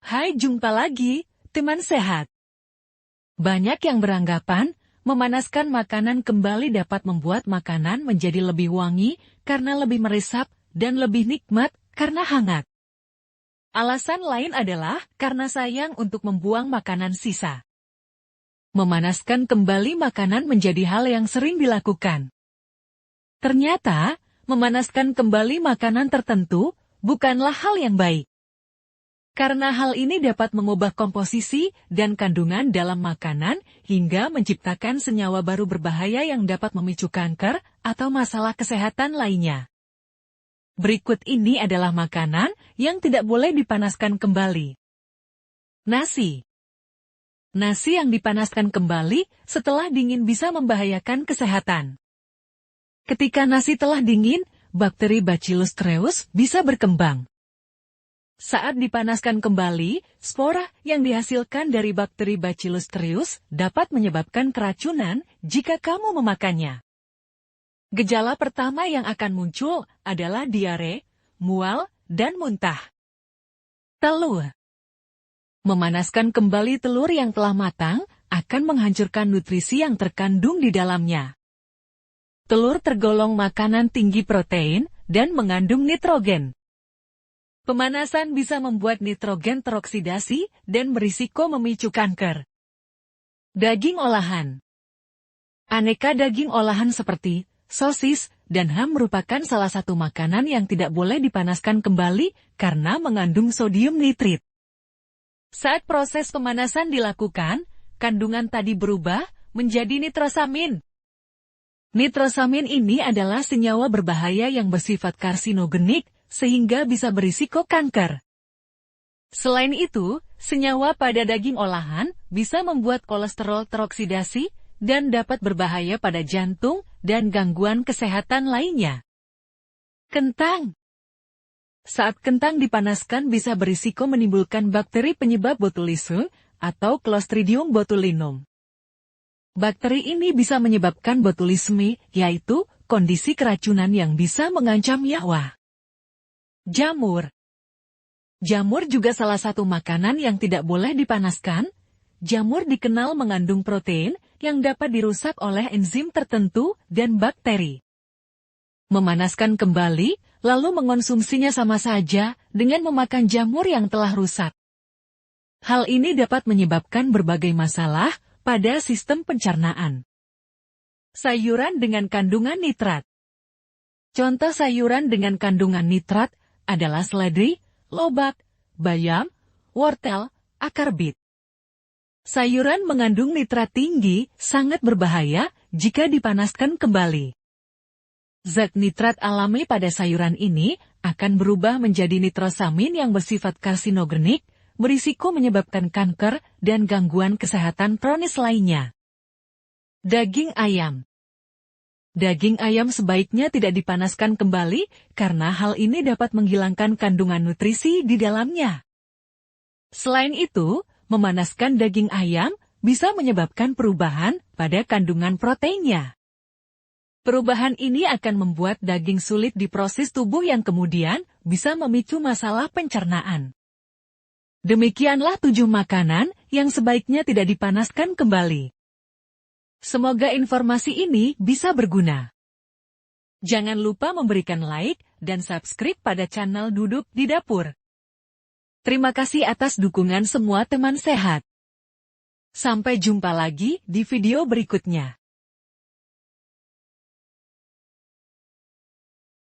Hai, jumpa lagi, teman sehat. Banyak yang beranggapan, memanaskan makanan kembali dapat membuat makanan menjadi lebih wangi karena lebih meresap dan lebih nikmat karena hangat. Alasan lain adalah karena sayang untuk membuang makanan sisa. Memanaskan kembali makanan menjadi hal yang sering dilakukan. Ternyata, memanaskan kembali makanan tertentu bukanlah hal yang baik. Karena hal ini dapat mengubah komposisi dan kandungan dalam makanan hingga menciptakan senyawa baru berbahaya yang dapat memicu kanker atau masalah kesehatan lainnya. Berikut ini adalah makanan yang tidak boleh dipanaskan kembali. Nasi. Nasi yang dipanaskan kembali setelah dingin bisa membahayakan kesehatan. Ketika nasi telah dingin, bakteri Bacillus cereus bisa berkembang. Saat dipanaskan kembali, spora yang dihasilkan dari bakteri Bacillus cereus dapat menyebabkan keracunan jika kamu memakannya. Gejala pertama yang akan muncul adalah diare, mual, dan muntah. Telur. Memanaskan kembali telur yang telah matang akan menghancurkan nutrisi yang terkandung di dalamnya. Telur tergolong makanan tinggi protein dan mengandung nitrogen. Pemanasan bisa membuat nitrogen teroksidasi dan berisiko memicu kanker. Daging olahan. Aneka daging olahan seperti sosis dan ham merupakan salah satu makanan yang tidak boleh dipanaskan kembali karena mengandung sodium nitrit. Saat proses pemanasan dilakukan, kandungan tadi berubah menjadi nitrosamin. Nitrosamin ini adalah senyawa berbahaya yang bersifat karsinogenik, sehingga bisa berisiko kanker. Selain itu, senyawa pada daging olahan bisa membuat kolesterol teroksidasi dan dapat berbahaya pada jantung dan gangguan kesehatan lainnya. Kentang. Saat kentang dipanaskan bisa berisiko menimbulkan bakteri penyebab botulisme atau Clostridium botulinum. Bakteri ini bisa menyebabkan botulisme, yaitu kondisi keracunan yang bisa mengancam nyawa. Jamur. Jamur juga salah satu makanan yang tidak boleh dipanaskan. Jamur dikenal mengandung protein yang dapat dirusak oleh enzim tertentu dan bakteri. Memanaskan kembali, lalu mengonsumsinya sama saja dengan memakan jamur yang telah rusak. Hal ini dapat menyebabkan berbagai masalah pada sistem pencernaan. Sayuran dengan kandungan nitrat. Contoh sayuran dengan kandungan nitrat adalah seledri, lobak, bayam, wortel, akar bit. Sayuran mengandung nitrat tinggi sangat berbahaya jika dipanaskan kembali. Zat nitrat alami pada sayuran ini akan berubah menjadi nitrosamin yang bersifat karsinogenik, berisiko menyebabkan kanker dan gangguan kesehatan kronis lainnya. Daging ayam. Daging ayam sebaiknya tidak dipanaskan kembali karena hal ini dapat menghilangkan kandungan nutrisi di dalamnya. Selain itu, memanaskan daging ayam bisa menyebabkan perubahan pada kandungan proteinnya. Perubahan ini akan membuat daging sulit diproses tubuh yang kemudian bisa memicu masalah pencernaan. Demikianlah 7 makanan yang sebaiknya tidak dipanaskan kembali. Semoga informasi ini bisa berguna. Jangan lupa memberikan like dan subscribe pada channel Duduk di Dapur. Terima kasih atas dukungan semua teman sehat. Sampai jumpa lagi di video berikutnya.